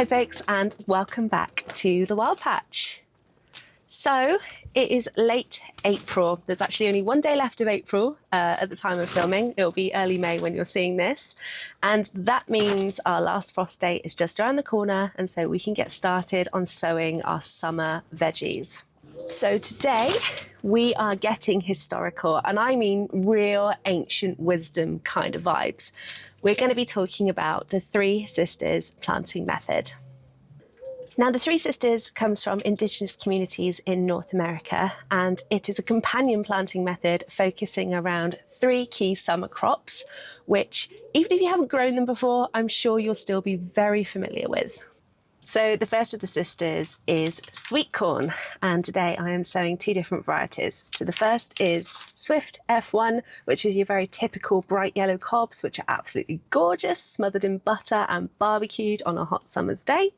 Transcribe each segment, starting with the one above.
Hi folks, and welcome back to the Wild Patch. So it is late April. There's actually only one day left of April at the time of filming. It'll be early May when you're seeing this. And that means our last frost date is just around the corner, and so we can get started on sowing our summer veggies. So today we are getting historical, and I mean real ancient wisdom kind of vibes. We're going to be talking about the Three Sisters planting method. Now, the Three Sisters comes from Indigenous communities in North America, and it is a companion planting method focusing around three key summer crops, which, even if you haven't grown them before, I'm sure you'll still be very familiar with. So the first of the sisters is sweet corn, and today I am sowing two different varieties. So the first is Swift F1, which is your very typical bright yellow cobs, which are absolutely gorgeous, smothered in butter and barbecued on a hot summer's day.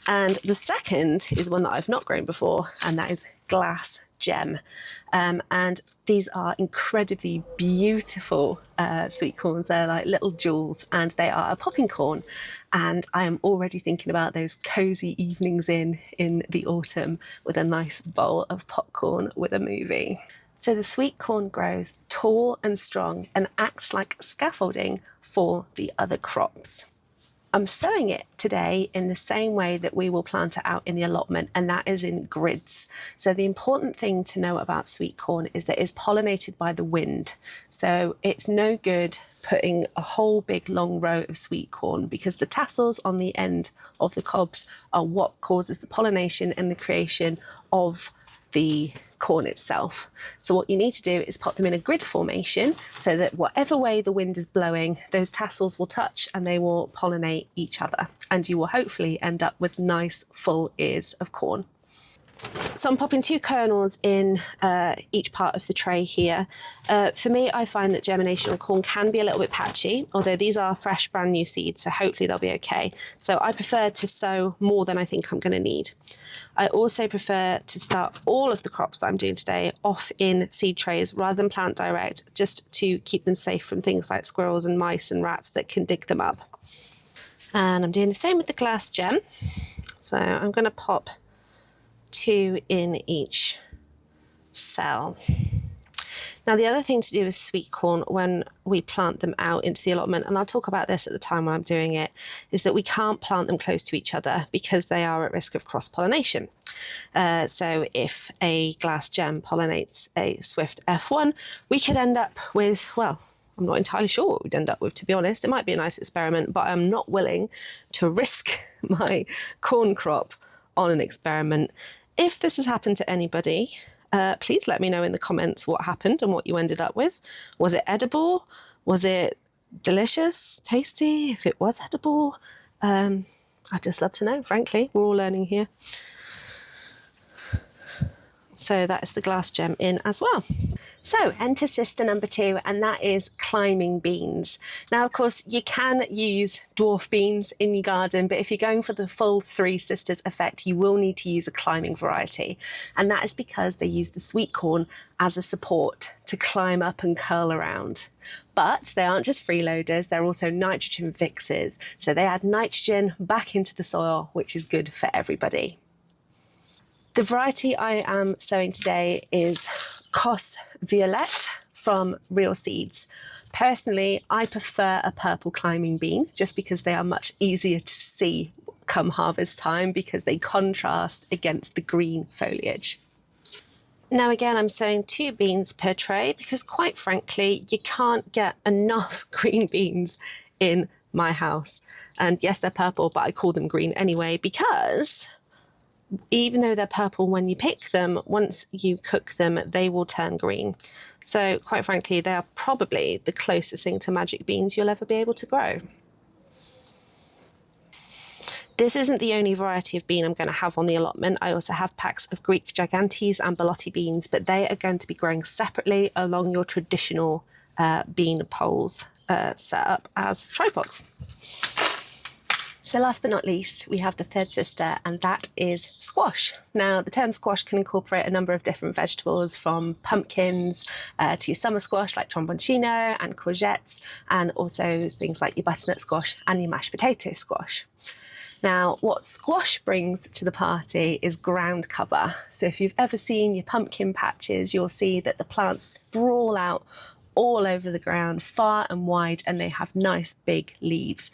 And the second is one that I've not grown before, and that is Glass Gem. And these are incredibly beautiful sweet corns. They're like little jewels, and they are a popping corn. And I am already thinking about those cozy evenings in the autumn with a nice bowl of popcorn with a movie. So the sweet corn grows tall and strong and acts like scaffolding for the other crops. I'm sowing it today in the same way that we will plant it out in the allotment, and that is in grids. So the important thing to know about sweet corn is that it's pollinated by the wind. So it's no good putting a whole big long row of sweet corn, because the tassels on the end of the cobs are what causes the pollination and the creation of the corn itself. So what you need to do is put them in a grid formation so that whatever way the wind is blowing, those tassels will touch and they will pollinate each other, and you will hopefully end up with nice full ears of corn. So I'm popping two kernels in each part of the tray here. For me, I find that germination on corn can be a little bit patchy, although these are fresh, brand new seeds, so hopefully they'll be okay. So I prefer to sow more than I think I'm going to need. I also prefer to start all of the crops that I'm doing today off in seed trays rather than plant direct, just to keep them safe from things like squirrels and mice and rats that can dig them up. And I'm doing the same with the Glass Gem. So I'm going to pop two in each cell. Now, the other thing to do with sweet corn when we plant them out into the allotment, and I'll talk about this at the time when I'm doing it, is that we can't plant them close to each other because they are at risk of cross-pollination. So if a Glass Gem pollinates a Swift F1, we could end up with, well, I'm not entirely sure what we'd end up with, to be honest. It might be a nice experiment, but I'm not willing to risk my corn crop on an experiment. If this has happened to anybody, please let me know in the comments what happened and what you ended up with. Was it edible? Was it delicious, tasty? If it was edible, I'd just love to know, frankly. We're all learning here. So that is the Glass Gem in as well. So enter sister number two, and that is climbing beans. Now, of course, you can use dwarf beans in your garden, but if you're going for the full Three Sisters effect, you will need to use a climbing variety. And that is because they use the sweet corn as a support to climb up and curl around. But they aren't just freeloaders, they're also nitrogen fixers. So they add nitrogen back into the soil, which is good for everybody. The variety I am sowing today is Cos Violette from Real Seeds. Personally, I prefer a purple climbing bean just because they are much easier to see come harvest time because they contrast against the green foliage. Now again, I'm sowing two beans per tray because quite frankly, you can't get enough green beans in my house. And yes, they're purple, but I call them green anyway because even though they're purple when you pick them, once you cook them, they will turn green. So quite frankly, they are probably the closest thing to magic beans you'll ever be able to grow. This isn't the only variety of bean I'm going to have on the allotment. I also have packs of Greek Gigantes and Balotti beans, but they are going to be growing separately along your traditional bean poles set up as tripods. So last but not least, we have the third sister, and that is squash. Now, the term squash can incorporate a number of different vegetables, from pumpkins to your summer squash like tromboncino and courgettes, and also things like your butternut squash and your mashed potato squash. Now, what squash brings to the party is ground cover. So if you've ever seen your pumpkin patches, you'll see that the plants sprawl out all over the ground, far and wide, and they have nice big leaves.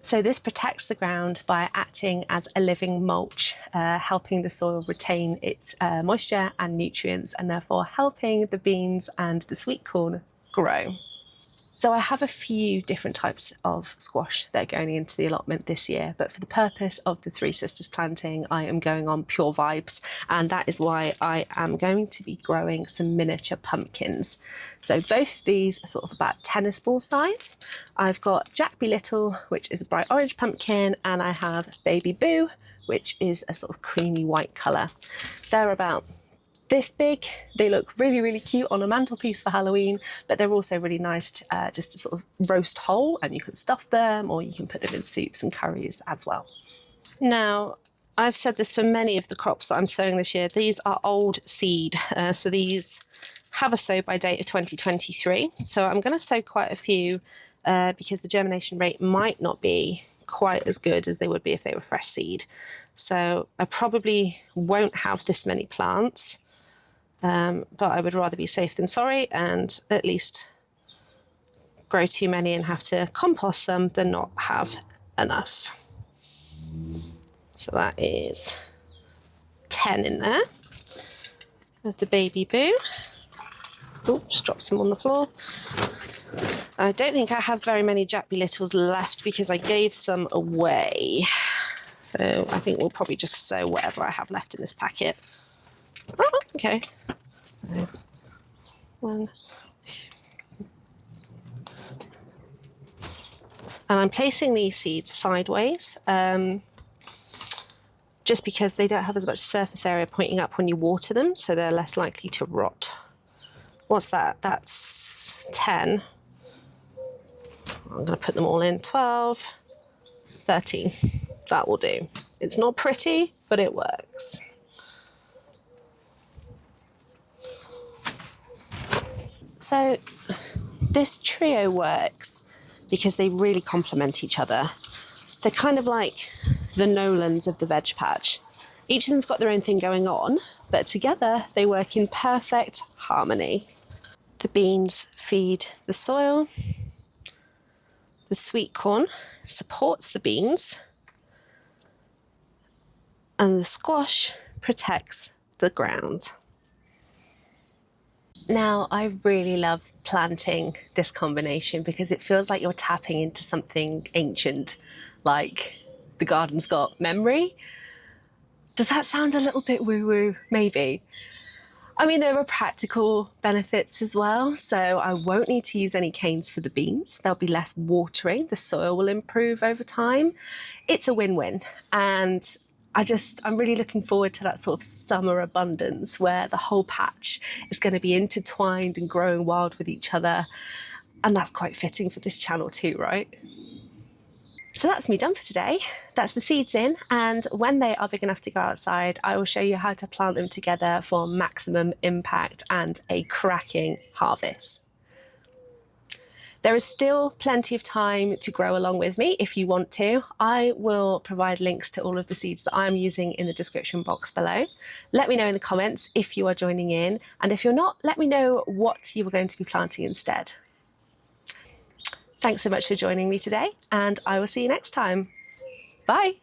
So this protects the ground by acting as a living mulch, helping the soil retain its moisture and nutrients, and therefore helping the beans and the sweet corn grow. So I have a few different types of squash that are going into the allotment this year, but for the purpose of the Three Sisters planting, I am going on Pure Vibes, and that is why I am going to be growing some miniature pumpkins. So both of these are sort of about tennis ball size. I've got Jack Be Little, which is a bright orange pumpkin, and I have Baby Boo, which is a sort of creamy white colour. They're about this big. They look really, really cute on a mantelpiece for Halloween, but they're also really nice just to sort of roast whole, and you can stuff them or you can put them in soups and curries as well. Now, I've said this for many of the crops that I'm sowing this year. These are old seed, so these have a sow by date of 2023. So I'm going to sow quite a few because the germination rate might not be quite as good as they would be if they were fresh seed. So I probably won't have this many plants. But I would rather be safe than sorry and at least grow too many and have to compost them than not have enough. So that is 10 in there of the Baby Boo. Oh, just dropped some on the floor. I don't think I have very many Jack Be Littles left because I gave some away. So I think we'll probably just sow whatever I have left in this packet. Oh, okay. One. And I'm placing these seeds sideways, just because they don't have as much surface area pointing up when you water them, so they're less likely to rot. What's that? That's 10. I'm going to put them all in. 12, 13. That will do. It's not pretty, but it works. So this trio works because they really complement each other. They're kind of like the Nolans of the veg patch. Each of them's got their own thing going on, but together they work in perfect harmony. The beans feed the soil. The sweet corn supports the beans. And the squash protects the ground. Now, I really love planting this combination because it feels like you're tapping into something ancient, like the garden's got memory. Does that sound a little bit woo-woo? Maybe. I mean, there are practical benefits as well. So I won't need to use any canes for the beans. There'll be less watering. The soil will improve over time. It's a win-win. And I'm really looking forward to that sort of summer abundance where the whole patch is going to be intertwined and growing wild with each other. And that's quite fitting for this channel too, right? So that's me done for today. That's the seeds in, and when they are big enough to go outside, I will show you how to plant them together for maximum impact and a cracking harvest. There is still plenty of time to grow along with me if you want to. I will provide links to all of the seeds that I'm using in the description box below. Let me know in the comments if you are joining in, and if you're not, let me know what you were going to be planting instead. Thanks so much for joining me today, and I will see you next time. Bye.